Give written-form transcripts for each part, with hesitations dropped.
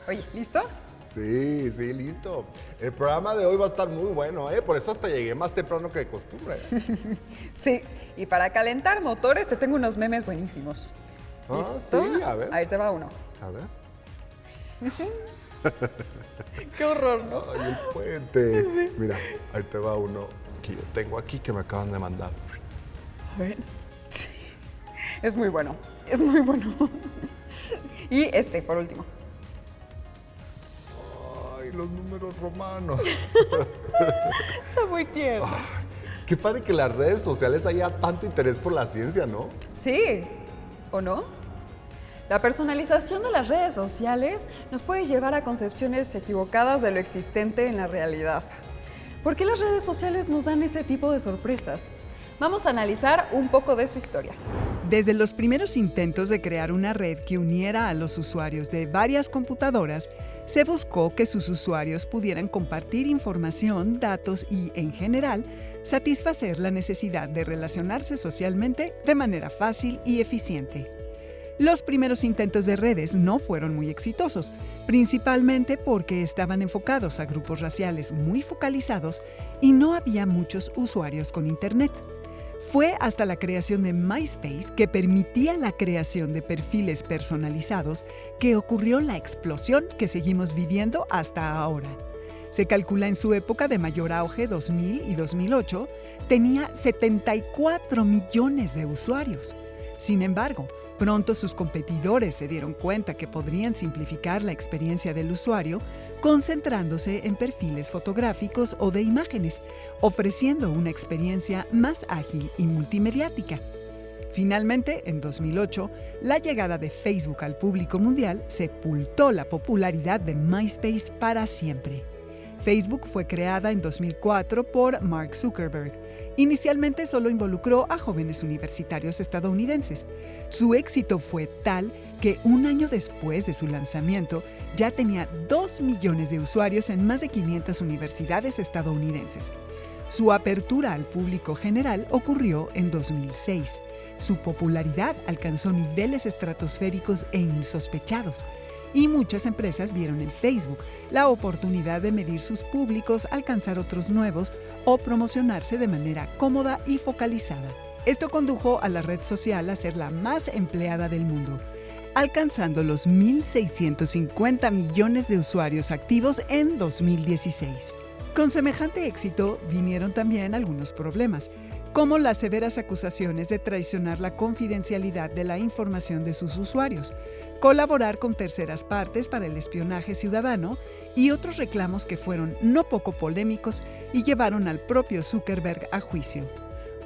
Oye, ¿listo? Sí, sí, listo. El programa de hoy va a estar muy bueno, ¿eh? Por eso hasta llegué más temprano que de costumbre. Sí, y para calentar motores te tengo unos memes buenísimos. Ah, ¿Listo? sí, a ver. Ahí te va uno. A ver. Qué horror, ¿no? Ay, el puente. Sí. Mira, ahí te va uno que yo tengo aquí que me acaban de mandar. A ver. Sí. Es muy bueno. Es muy bueno. Y este, por último. Ay, los números romanos. Está muy tierno. Qué padre que en las redes sociales haya tanto interés por la ciencia, ¿no? Sí, ¿o no? La personalización de las redes sociales nos puede llevar a concepciones equivocadas de lo existente en la realidad. ¿Por qué las redes sociales nos dan este tipo de sorpresas? Vamos a analizar un poco de su historia. Desde los primeros intentos de crear una red que uniera a los usuarios de varias computadoras, se buscó que sus usuarios pudieran compartir información, datos y, en general, satisfacer la necesidad de relacionarse socialmente de manera fácil y eficiente. Los primeros intentos de redes no fueron muy exitosos, principalmente porque estaban enfocados a grupos raciales muy focalizados y no había muchos usuarios con Internet. Fue hasta la creación de MySpace, que permitía la creación de perfiles personalizados, que ocurrió la explosión que seguimos viviendo hasta ahora. Se calcula en su época de mayor auge, 2000 y 2008, tenía 74 millones de usuarios. Sin embargo, pronto sus competidores se dieron cuenta que podrían simplificar la experiencia del usuario concentrándose en perfiles fotográficos o de imágenes, ofreciendo una experiencia más ágil y multimediática. Finalmente, en 2008, la llegada de Facebook al público mundial sepultó la popularidad de MySpace para siempre. Facebook fue creada en 2004 por Mark Zuckerberg. Inicialmente solo involucró a jóvenes universitarios estadounidenses. Su éxito fue tal que un año después de su lanzamiento ya tenía 2 millones de usuarios en más de 500 universidades estadounidenses. Su apertura al público general ocurrió en 2006. Su popularidad alcanzó niveles estratosféricos e insospechados. Y muchas empresas vieron en Facebook la oportunidad de medir sus públicos, alcanzar otros nuevos o promocionarse de manera cómoda y focalizada. Esto condujo a la red social a ser la más empleada del mundo, alcanzando los 1.650 millones de usuarios activos en 2016. Con semejante éxito vinieron también algunos problemas, como las severas acusaciones de traicionar la confidencialidad de la información de sus usuarios, colaborar con terceras partes para el espionaje ciudadano y otros reclamos que fueron no poco polémicos y llevaron al propio Zuckerberg a juicio.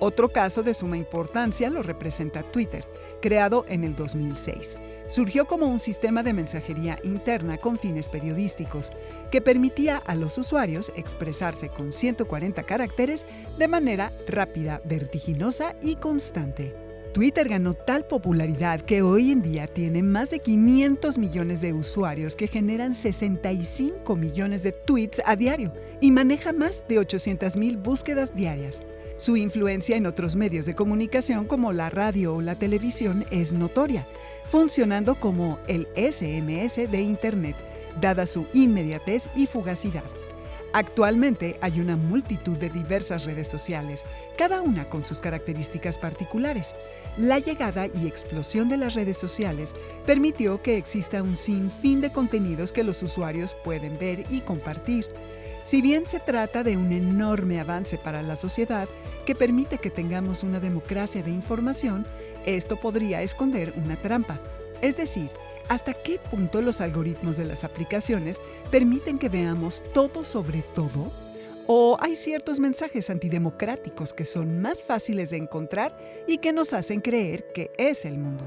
Otro caso de suma importancia lo representa Twitter, creado en el 2006. Surgió como un sistema de mensajería interna con fines periodísticos que permitía a los usuarios expresarse con 140 caracteres de manera rápida, vertiginosa y constante. Twitter ganó tal popularidad que hoy en día tiene más de 500 millones de usuarios que generan 65 millones de tweets a diario y maneja más de 800,000 búsquedas diarias. Su influencia en otros medios de comunicación como la radio o la televisión es notoria, funcionando como el SMS de Internet, dada su inmediatez y fugacidad. Actualmente hay una multitud de diversas redes sociales, cada una con sus características particulares. La llegada y explosión de las redes sociales permitió que exista un sinfín de contenidos que los usuarios pueden ver y compartir. Si bien se trata de un enorme avance para la sociedad que permite que tengamos una democracia de información, esto podría esconder una trampa. Es decir, ¿hasta qué punto los algoritmos de las aplicaciones permiten que veamos todo sobre todo? ¿O hay ciertos mensajes antidemocráticos que son más fáciles de encontrar y que nos hacen creer que es el mundo?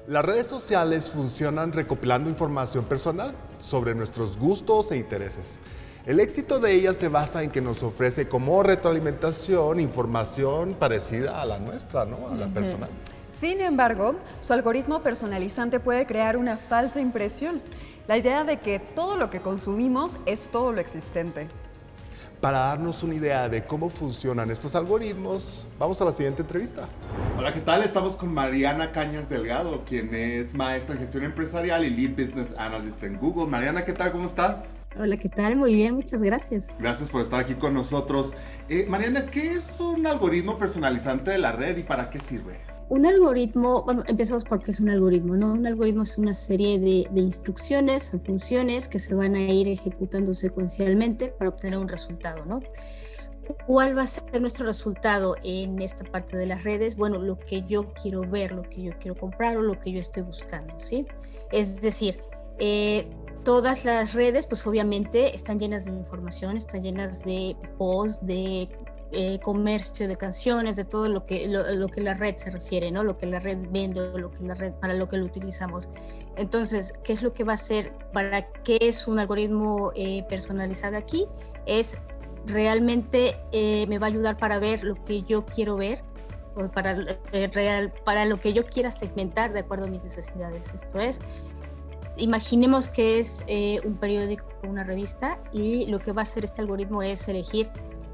Las redes sociales funcionan recopilando información personal sobre nuestros gustos e intereses. El éxito de ellas se basa en que nos ofrece como retroalimentación información parecida a la nuestra, ¿no? A la personal. Sin embargo, su algoritmo personalizante puede crear una falsa impresión, la idea de que todo lo que consumimos es todo lo existente. Para darnos una idea de cómo funcionan estos algoritmos, vamos a la siguiente entrevista. Hola, ¿qué tal? Estamos con Mariana Cañas Delgado, quien es maestra en gestión empresarial y Lead Business Analyst en Google. Mariana, ¿qué tal? ¿Cómo estás? Hola, ¿qué tal? Muy bien, muchas gracias. Gracias por estar aquí con nosotros. Mariana, ¿qué es un algoritmo personalizante de la red y para qué sirve? Un algoritmo, bueno, empezamos por qué es un algoritmo, ¿no? Un algoritmo es una serie de instrucciones o funciones que se van a ir ejecutando secuencialmente para obtener un resultado, ¿no? ¿Cuál va a ser nuestro resultado en esta parte de las redes? Bueno, lo que yo quiero ver, lo que yo quiero comprar o lo que yo estoy buscando, ¿sí? Es decir, todas las redes, pues obviamente están llenas de información, están llenas de posts, de comercio de canciones, de todo lo que la red se refiere, ¿no? Lo que la red vende o lo que la red, para lo que lo utilizamos. Entonces, ¿qué es lo que va a hacer? ¿Para qué es un algoritmo personalizable aquí? Es realmente me va a ayudar para ver lo que yo quiero ver, o para lo que yo quiera segmentar de acuerdo a mis necesidades. Esto es, imaginemos que es un periódico o una revista, y lo que va a hacer este algoritmo es elegir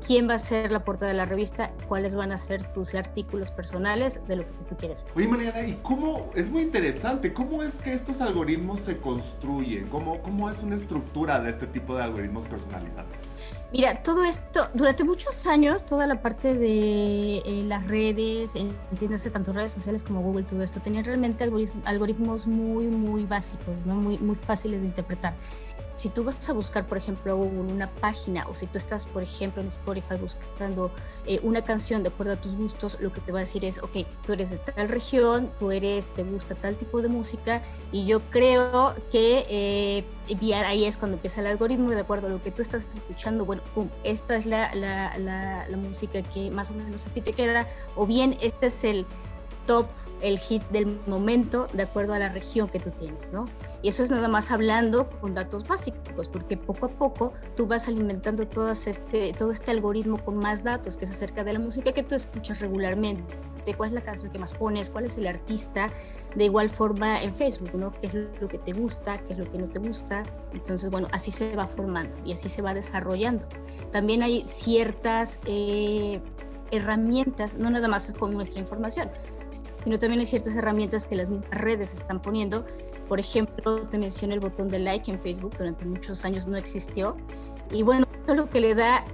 quién va a ser la portada de la revista, cuáles van a ser tus artículos personales de lo que tú quieres. Oye, Mariana, ¿y cómo? Es muy interesante. ¿Cómo es que estos algoritmos se construyen? ¿Cómo es una estructura de este tipo de algoritmos personalizantes? Mira, todo esto, durante muchos años, toda la parte de las redes, entiéndase, tanto redes sociales como Google, todo esto, tenían realmente algoritmos muy, muy básicos, ¿no? Muy, muy fáciles de interpretar. Si tú vas a buscar, por ejemplo, una página, o si tú estás, por ejemplo, en Spotify buscando una canción de acuerdo a tus gustos, lo que te va a decir es, ok, tú eres de tal región, te gusta tal tipo de música, y yo creo que ahí es cuando empieza el algoritmo, de acuerdo a lo que tú estás escuchando, bueno, pum, esta es la música que más o menos a ti te queda, o bien este es el top, el hit del momento, de acuerdo a la región que tú tienes, ¿no? Y eso es nada más hablando con datos básicos, porque poco a poco tú vas alimentando todo este algoritmo con más datos, que es acerca de la música que tú escuchas regularmente, cuál es la canción que más pones, cuál es el artista, de igual forma en Facebook, ¿no? Qué es lo que te gusta, qué es lo que no te gusta. Entonces, bueno, así se va formando y así se va desarrollando. También hay ciertas herramientas, no nada más con nuestra información, sino también hay ciertas herramientas que las mismas redes están poniendo. Por ejemplo, te mencioné el botón de like en Facebook, durante muchos años no existió, y bueno, eso es lo que le da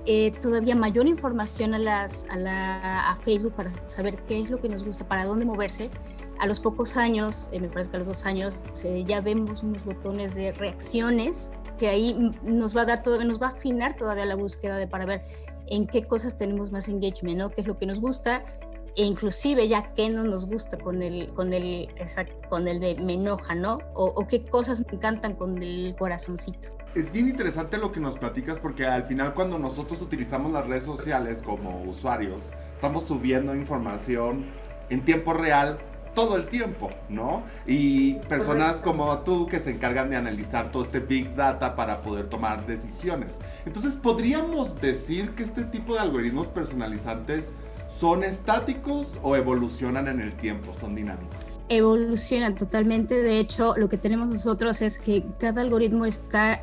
todavía mayor información a Facebook para saber qué es lo que nos gusta, para dónde moverse. A los pocos años, me parece que a los 2 años, ya vemos unos botones de reacciones que ahí nos va a afinar todavía la búsqueda para ver en qué cosas tenemos más engagement, ¿no? Qué es lo que nos gusta, e inclusive ya qué no nos gusta con el de me enoja, ¿no? O qué cosas me encantan con el corazoncito. Es bien interesante lo que nos platicas, porque al final cuando nosotros utilizamos las redes sociales como usuarios, estamos subiendo información en tiempo real todo el tiempo, ¿no? Y personas como tú que se encargan de analizar todo este Big Data para poder tomar decisiones. Entonces, ¿podríamos decir que este tipo de algoritmos personalizantes son estáticos o evolucionan en el tiempo, son dinámicos? Evolucionan totalmente. De hecho, lo que tenemos nosotros es que cada algoritmo está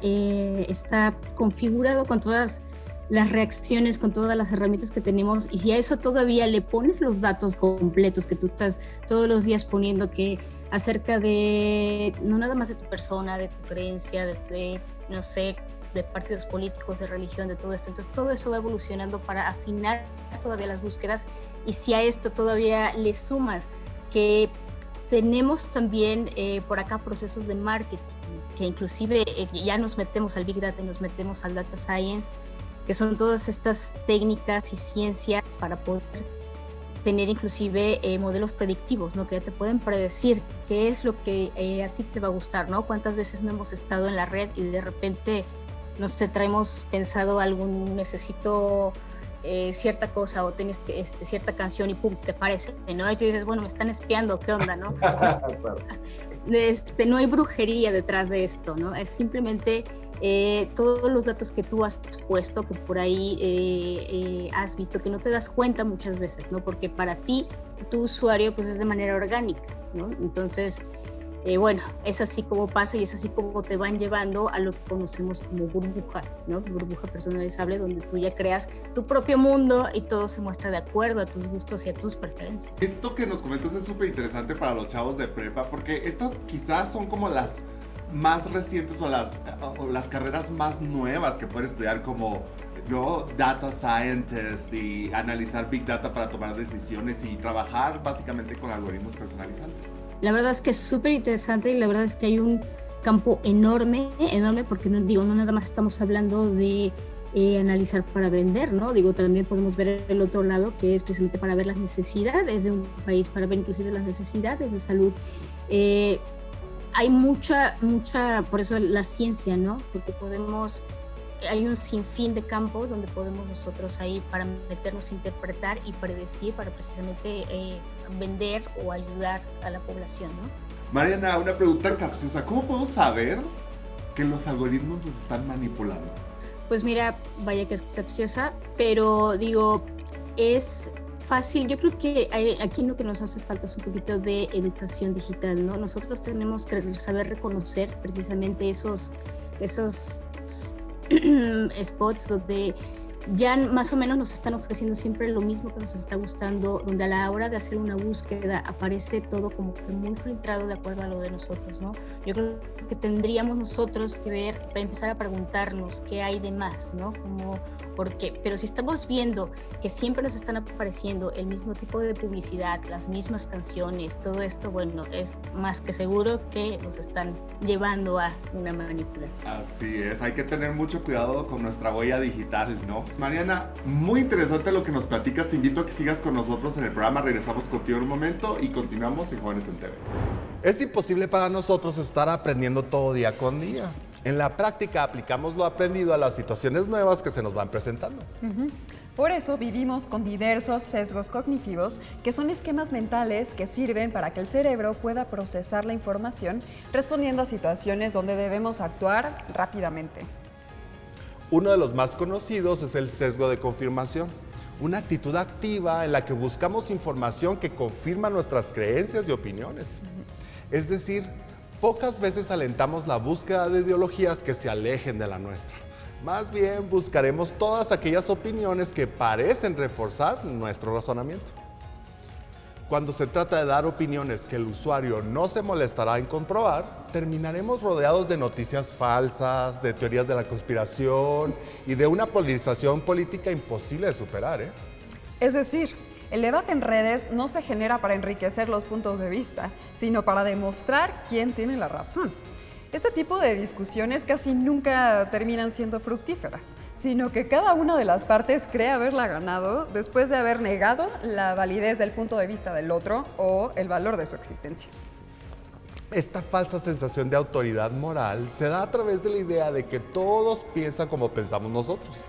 configurado con todas las reacciones, con todas las herramientas que tenemos, y si a eso todavía le pones los datos completos que tú estás todos los días poniendo, que acerca de, no nada más de tu persona, de tu creencia, de no sé, de partidos políticos, de religión, de todo esto. Entonces todo eso va evolucionando para afinar todavía las búsquedas, y si a esto todavía le sumas que tenemos también por acá procesos de marketing, que inclusive ya nos metemos al Big Data, nos metemos al Data Science, que son todas estas técnicas y ciencias para poder tener inclusive modelos predictivos, ¿no? Que ya te pueden predecir qué es lo que a ti te va a gustar, ¿no? Cuántas veces no hemos estado en la red y de repente, no sé, traemos pensado necesito cierta cosa, o tienes cierta canción y pum, te parece, ¿no? Y tú dices, bueno, me están espiando, ¿qué onda, no? No hay brujería detrás de esto, ¿no? Es simplemente todos los datos que tú has puesto, que por ahí has visto, que no te das cuenta muchas veces, ¿no? Porque para ti, tu usuario, pues es de manera orgánica, ¿no? Entonces, bueno, es así como pasa y es así como te van llevando a lo que conocemos como burbuja, ¿no? Burbuja personalizable, donde tú ya creas tu propio mundo y todo se muestra de acuerdo a tus gustos y a tus preferencias. Esto que nos comentas es súper interesante para los chavos de prepa, porque estas quizás son como las más recientes o las carreras más nuevas que pueden estudiar, como, ¿no?, data scientist y analizar big data para tomar decisiones y trabajar básicamente con algoritmos personalizantes. La verdad es que es súper interesante y la verdad es que hay un campo enorme, porque no nada más estamos hablando de analizar para vender, ¿no? También podemos ver el otro lado, que es precisamente para ver las necesidades de un país, para ver inclusive las necesidades de salud. Hay mucha, por eso la ciencia, ¿no? Porque hay un sinfín de campos donde podemos nosotros ahí para meternos, interpretar y predecir para precisamente vender o ayudar a la población, ¿no? Mariana, una pregunta capciosa. ¿Cómo podemos saber que los algoritmos nos están manipulando? Pues mira, vaya que es capciosa, pero es fácil. Yo creo que aquí lo que nos hace falta es un poquito de educación digital, ¿no? Nosotros tenemos que saber reconocer precisamente esos spots donde ya más o menos nos están ofreciendo siempre lo mismo que nos está gustando, donde a la hora de hacer una búsqueda aparece todo como que muy filtrado de acuerdo a lo de nosotros, ¿no? Yo creo que tendríamos nosotros que ver, para empezar a preguntarnos qué hay de más, ¿no? ¿Por qué? Pero si estamos viendo que siempre nos están apareciendo el mismo tipo de publicidad, las mismas canciones, todo esto, bueno, es más que seguro que nos están llevando a una manipulación. Así es, hay que tener mucho cuidado con nuestra huella digital, ¿no? Mariana, muy interesante lo que nos platicas. Te invito a que sigas con nosotros en el programa. Regresamos contigo en un momento y continuamos en Jóvenes en TV. Es imposible para nosotros estar aprendiendo todo día con día. En la práctica aplicamos lo aprendido a las situaciones nuevas que se nos van presentando. Por eso vivimos con diversos sesgos cognitivos, que son esquemas mentales que sirven para que el cerebro pueda procesar la información respondiendo a situaciones donde debemos actuar rápidamente. Uno de los más conocidos es el sesgo de confirmación, una actitud activa en la que buscamos información que confirma nuestras creencias y opiniones. Es decir, pocas veces alentamos la búsqueda de ideologías que se alejen de la nuestra. Más bien buscaremos todas aquellas opiniones que parecen reforzar nuestro razonamiento. Cuando se trata de dar opiniones que el usuario no se molestará en comprobar, terminaremos rodeados de noticias falsas, de teorías de la conspiración y de una polarización política imposible de superar, ¿eh? Es decir, el debate en redes no se genera para enriquecer los puntos de vista, sino para demostrar quién tiene la razón. Este tipo de discusiones casi nunca terminan siendo fructíferas, sino que cada una de las partes cree haberla ganado después de haber negado la validez del punto de vista del otro o el valor de su existencia. Esta falsa sensación de autoridad moral se da a través de la idea de que todos piensan como pensamos nosotros.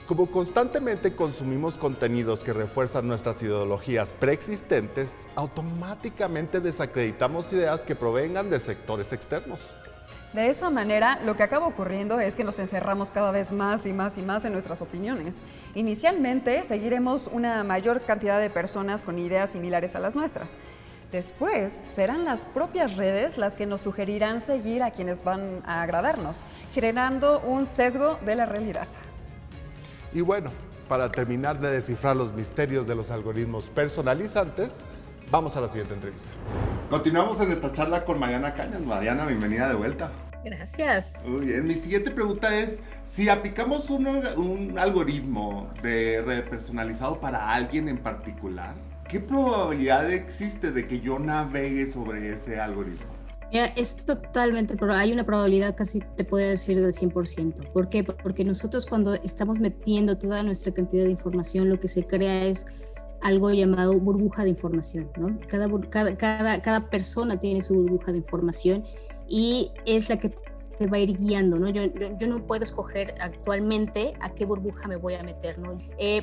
Como constantemente consumimos contenidos que refuerzan nuestras ideologías preexistentes, automáticamente desacreditamos ideas que provengan de sectores externos. De esa manera, lo que acaba ocurriendo es que nos encerramos cada vez más y más y más en nuestras opiniones. Inicialmente, seguiremos una mayor cantidad de personas con ideas similares a las nuestras. Después, serán las propias redes las que nos sugerirán seguir a quienes van a agradarnos, generando un sesgo de la realidad. Y bueno, para terminar de descifrar los misterios de los algoritmos personalizantes, vamos a la siguiente entrevista. Continuamos en esta charla con Mariana Cañas. Mariana, bienvenida de vuelta. Gracias. Muy bien, mi siguiente pregunta es, si aplicamos un algoritmo de red personalizado para alguien en particular, ¿qué probabilidad existe de que yo navegue sobre ese algoritmo? Es totalmente, pero hay una probabilidad casi te podría decir del 100%. ¿Por qué? Porque nosotros cuando estamos metiendo toda nuestra cantidad de información, lo que se crea es algo llamado burbuja de información, ¿no? Cada persona tiene su burbuja de información y es la que te va a ir guiando, ¿no? Yo no puedo escoger actualmente a qué burbuja me voy a meter, ¿no?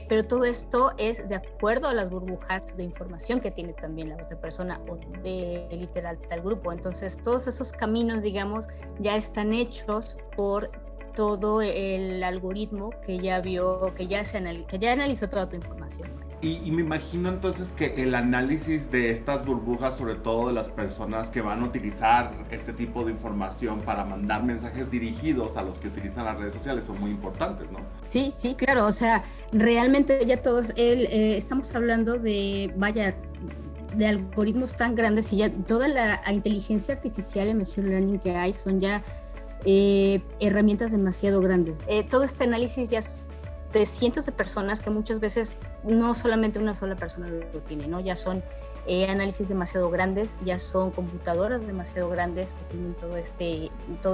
Pero todo esto es de acuerdo a las burbujas de información que tiene también la otra persona o de literal tal grupo. Entonces, todos esos caminos, digamos, ya están hechos por todo el algoritmo que ya vio, que ya analizó toda tu información. Y me imagino entonces que el análisis de estas burbujas, sobre todo de las personas que van a utilizar este tipo de información para mandar mensajes dirigidos a los que utilizan las redes sociales, son muy importantes, ¿no? Sí, sí, claro, o sea, realmente ya todos, estamos hablando de algoritmos tan grandes y ya toda la inteligencia artificial y machine learning que hay son ya herramientas demasiado grandes. Todo este análisis ya es de cientos de personas que muchas veces no solamente una sola persona lo tiene, ¿no? Ya son análisis demasiado grandes, ya son computadoras demasiado grandes que tienen todo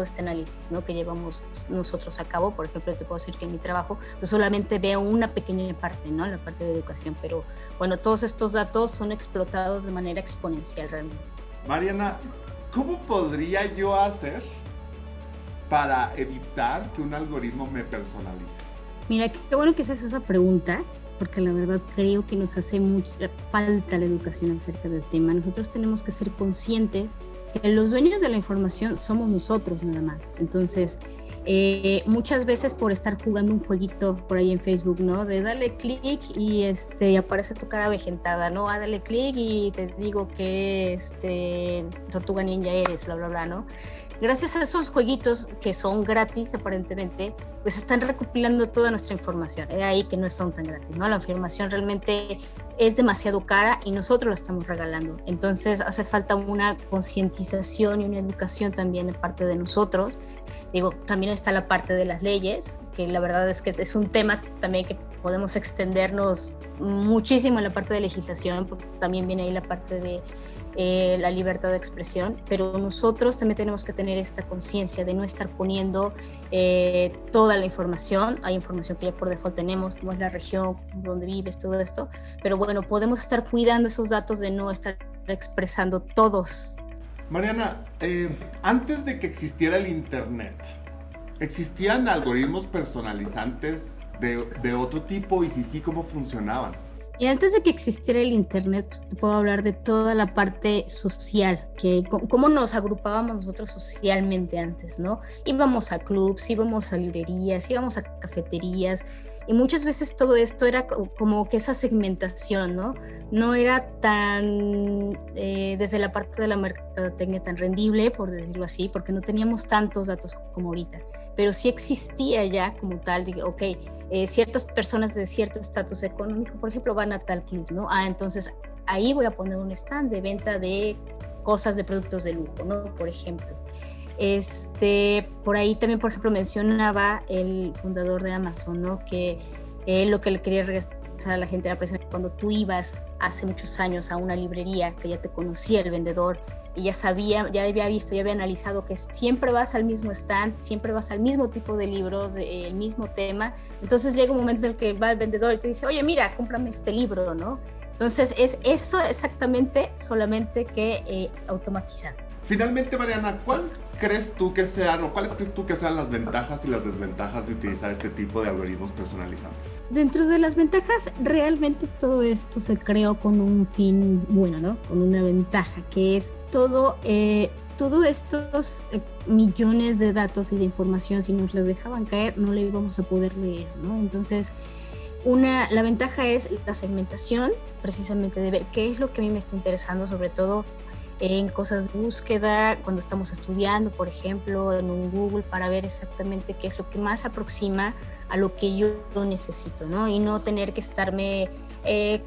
este análisis, ¿no? Que llevamos nosotros a cabo. Por ejemplo, te puedo decir que en mi trabajo pues solamente veo una pequeña parte, ¿no? La parte de educación, pero bueno, todos estos datos son explotados de manera exponencial realmente. Mariana, ¿cómo podría yo hacer para evitar que un algoritmo me personalice? Mira, qué bueno que haces esa pregunta, porque la verdad creo que nos hace mucha falta la educación acerca del tema. Nosotros tenemos que ser conscientes que los dueños de la información somos nosotros nada más. Entonces, muchas veces por estar jugando un jueguito por ahí en Facebook, ¿no? De darle clic y aparece tu cara avejentada, ¿no? Dale clic y te digo que tortuga ninja eres, bla, bla, bla, ¿no? Gracias a esos jueguitos que son gratis aparentemente, pues están recopilando toda nuestra información. Es ahí que no son tan gratis, ¿no? La información realmente es demasiado cara y nosotros la estamos regalando. Entonces hace falta una concientización y una educación también de parte de nosotros. Digo, también está la parte de las leyes, que la verdad es que es un tema también que podemos extendernos muchísimo en la parte de legislación, porque también viene ahí la parte de la libertad de expresión, pero nosotros también tenemos que tener esta conciencia de no estar poniendo toda la información. Hay información que ya por default tenemos, como es la región donde vives, todo esto, pero bueno, podemos estar cuidando esos datos de no estar expresando todos. Mariana, antes de que existiera el internet, ¿existían algoritmos personalizantes de otro tipo? Y si sí, ¿cómo funcionaban? Y antes de que existiera el internet, pues, te puedo hablar de toda la parte social, que cómo nos agrupábamos nosotros socialmente antes, ¿no? Íbamos a clubs, íbamos a librerías, íbamos a cafeterías, y muchas veces todo esto era como que esa segmentación, ¿no? No era tan, desde la parte de la mercadotecnia, tan rendible, por decirlo así, porque no teníamos tantos datos como ahorita, pero sí existía ya como tal, digo, ok, ciertas personas de cierto estatus económico, por ejemplo, van a tal club, ¿no? Entonces ahí voy a poner un stand de venta de cosas, de productos de lujo, ¿no? Por ejemplo. Por ahí también, por ejemplo, mencionaba el fundador de Amazon, ¿no? Que lo que le quería regresar a la gente era precisamente cuando tú ibas hace muchos años a una librería, que ya te conocía el vendedor, y ya sabía, ya había visto, ya había analizado que siempre vas al mismo stand, siempre vas al mismo tipo de libros, el mismo tema. Entonces llega un momento en el que va el vendedor y te dice, oye, mira, cómprame este libro, ¿no? Entonces es eso exactamente, solamente que automatizado. Finalmente, Mariana, ¿cuáles crees tú que sean las ventajas y las desventajas de utilizar este tipo de algoritmos personalizantes? Dentro de las ventajas, realmente todo esto se creó con un fin bueno, ¿no? Con una ventaja, que es todos estos millones de datos y de información, si nos las dejaban caer, no le íbamos a poder leer, ¿no? Entonces, la ventaja es la segmentación, precisamente de ver qué es lo que a mí me está interesando, sobre todo en cosas de búsqueda, cuando estamos estudiando, por ejemplo, en un Google, para ver exactamente qué es lo que más aproxima a lo que yo necesito, ¿no? Y no tener que estarme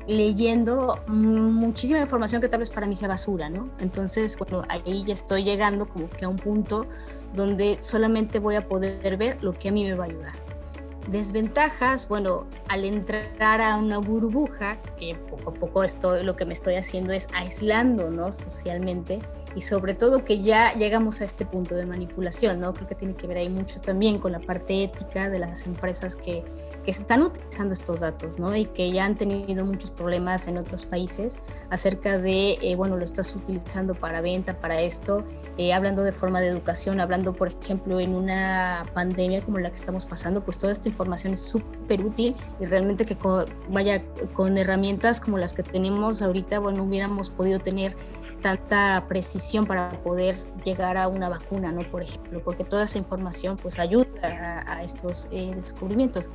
leyendo muchísima información que tal vez para mí sea basura, ¿no? Entonces, bueno, ahí ya estoy llegando como que a un punto donde solamente voy a poder ver lo que a mí me va a ayudar. Desventajas, bueno, al entrar a una burbuja, que poco a poco lo que me estoy haciendo es aislando, ¿no? Socialmente, y sobre todo que ya llegamos a este punto de manipulación, ¿no? Creo que tiene que ver ahí mucho también con la parte ética de las empresas que están utilizando estos datos, ¿no? Y que ya han tenido muchos problemas en otros países acerca de, bueno, lo estás utilizando para venta, para esto, hablando de forma de educación, hablando, por ejemplo, en una pandemia como la que estamos pasando, pues toda esta información es súper útil y realmente que con herramientas como las que tenemos ahorita, bueno, hubiéramos podido tener tanta precisión para poder llegar a una vacuna, ¿no? Por ejemplo, porque toda esa información pues ayuda a estos descubrimientos.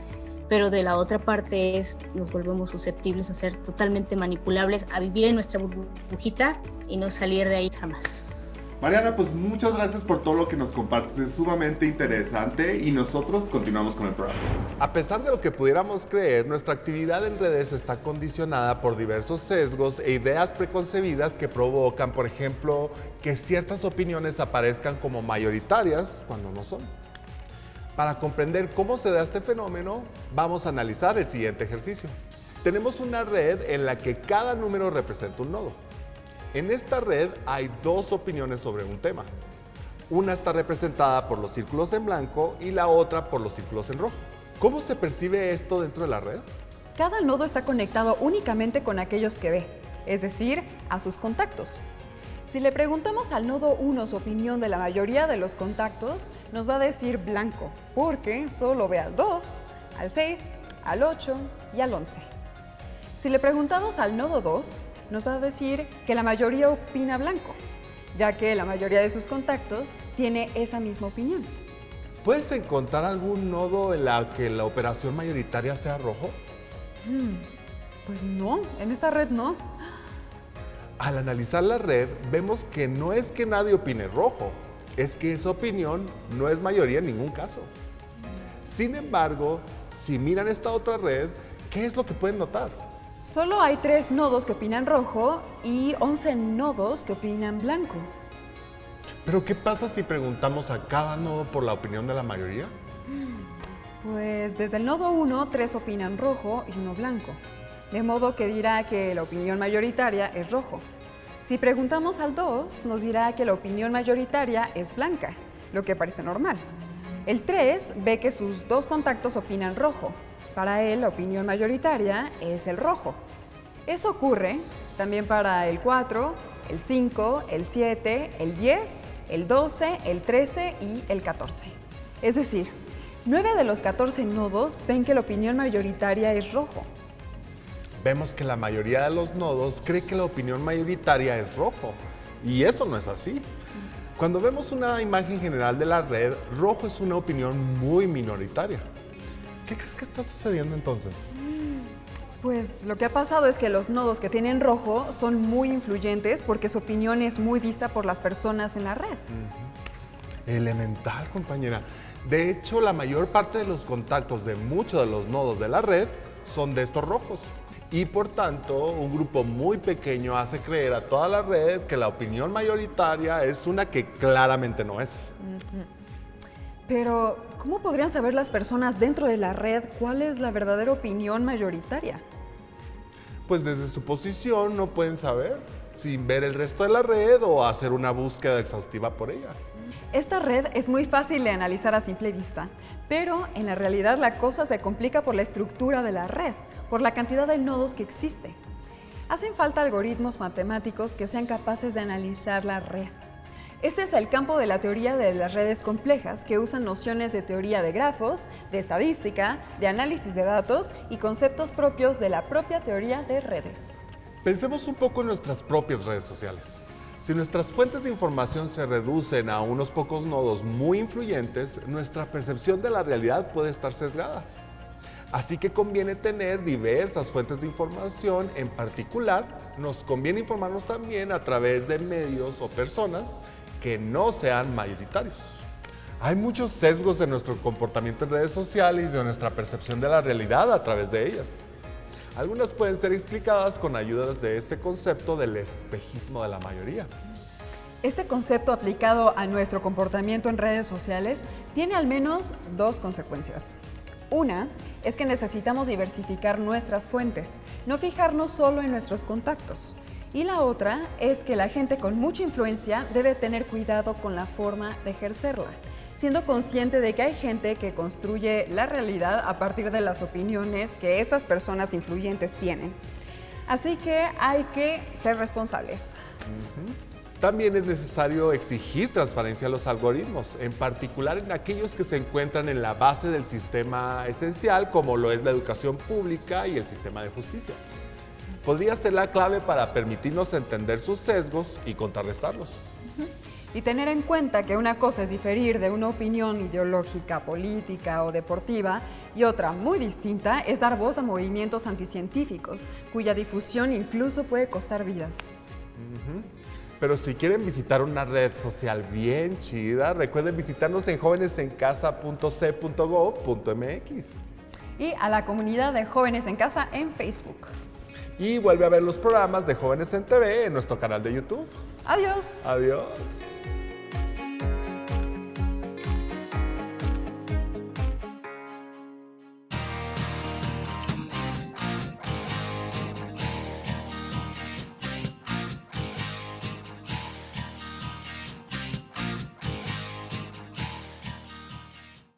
Pero de la otra parte nos volvemos susceptibles a ser totalmente manipulables, a vivir en nuestra burbujita y no salir de ahí jamás. Mariana, pues muchas gracias por todo lo que nos compartes, es sumamente interesante y nosotros continuamos con el programa. A pesar de lo que pudiéramos creer, nuestra actividad en redes está condicionada por diversos sesgos e ideas preconcebidas que provocan, por ejemplo, que ciertas opiniones aparezcan como mayoritarias cuando no son. Para comprender cómo se da este fenómeno, vamos a analizar el siguiente ejercicio. Tenemos una red en la que cada número representa un nodo. En esta red hay dos opiniones sobre un tema. Una está representada por los círculos en blanco y la otra por los círculos en rojo. ¿Cómo se percibe esto dentro de la red? Cada nodo está conectado únicamente con aquellos que ve, es decir, a sus contactos. Si le preguntamos al nodo 1 su opinión de la mayoría de los contactos, nos va a decir blanco, porque solo ve al 2, al 6, al 8 y al 11. Si le preguntamos al nodo 2, nos va a decir que la mayoría opina blanco, ya que la mayoría de sus contactos tiene esa misma opinión. ¿Puedes encontrar algún nodo en la que la operación mayoritaria sea rojo? Pues no, en esta red no. Al analizar la red, vemos que no es que nadie opine rojo, es que esa opinión no es mayoría en ningún caso. Sin embargo, si miran esta otra red, ¿qué es lo que pueden notar? Solo hay 3 nodos que opinan rojo y 11 nodos que opinan blanco. ¿Pero qué pasa si preguntamos a cada nodo por la opinión de la mayoría? Pues desde el nodo 1, 3 opinan rojo y 1 blanco. De modo que dirá que la opinión mayoritaria es rojo. Si preguntamos al 2, nos dirá que la opinión mayoritaria es blanca, lo que parece normal. El 3 ve que sus 2 contactos opinan rojo. Para él, la opinión mayoritaria es el rojo. Eso ocurre también para el 4, el 5, el 7, el 10, el 12, el 13 y el 14. Es decir, 9 de los 14 nodos ven que la opinión mayoritaria es rojo. Vemos que la mayoría de los nodos cree que la opinión mayoritaria es rojo, y eso no es así. Cuando vemos una imagen general de la red, rojo es una opinión muy minoritaria. ¿Qué crees que está sucediendo entonces? Pues lo que ha pasado es que los nodos que tienen rojo son muy influyentes porque su opinión es muy vista por las personas en la red. Elemental, compañera. De hecho, la mayor parte de los contactos de muchos de los nodos de la red son de estos rojos. Y por tanto, un grupo muy pequeño hace creer a toda la red que la opinión mayoritaria es una que claramente no es. Pero, ¿cómo podrían saber las personas dentro de la red cuál es la verdadera opinión mayoritaria? Pues desde su posición no pueden saber, sin ver el resto de la red o hacer una búsqueda exhaustiva por ella. Esta red es muy fácil de analizar a simple vista, pero en la realidad la cosa se complica por la estructura de la red, por la cantidad de nodos que existe. Hacen falta algoritmos matemáticos que sean capaces de analizar la red. Este es el campo de la teoría de las redes complejas, que usan nociones de teoría de grafos, de estadística, de análisis de datos y conceptos propios de la propia teoría de redes. Pensemos un poco en nuestras propias redes sociales. Si nuestras fuentes de información se reducen a unos pocos nodos muy influyentes, nuestra percepción de la realidad puede estar sesgada. Así que conviene tener diversas fuentes de información. En particular, nos conviene informarnos también a través de medios o personas que no sean mayoritarios. Hay muchos sesgos en nuestro comportamiento en redes sociales y de nuestra percepción de la realidad a través de ellas. Algunas pueden ser explicadas con ayuda de este concepto del espejismo de la mayoría. Este concepto aplicado a nuestro comportamiento en redes sociales tiene al menos 2 consecuencias. Una es que necesitamos diversificar nuestras fuentes, no fijarnos solo en nuestros contactos. Y la otra es que la gente con mucha influencia debe tener cuidado con la forma de ejercerla, siendo consciente de que hay gente que construye la realidad a partir de las opiniones que estas personas influyentes tienen. Así que hay que ser responsables. También es necesario exigir transparencia a los algoritmos, en particular en aquellos que se encuentran en la base del sistema esencial, como lo es la educación pública y el sistema de justicia. podría ser la clave para permitirnos entender sus sesgos y contrarrestarlos. Y tener en cuenta que una cosa es diferir de una opinión ideológica, política o deportiva y otra muy distinta es dar voz a movimientos anticientíficos, cuya difusión incluso puede costar vidas. Pero si quieren visitar una red social bien chida, recuerden visitarnos en jovenesencasa.c.gov.mx. Y a la comunidad de Jóvenes en Casa en Facebook. Y vuelve a ver los programas de Jóvenes en TV en nuestro canal de YouTube. Adiós. Adiós.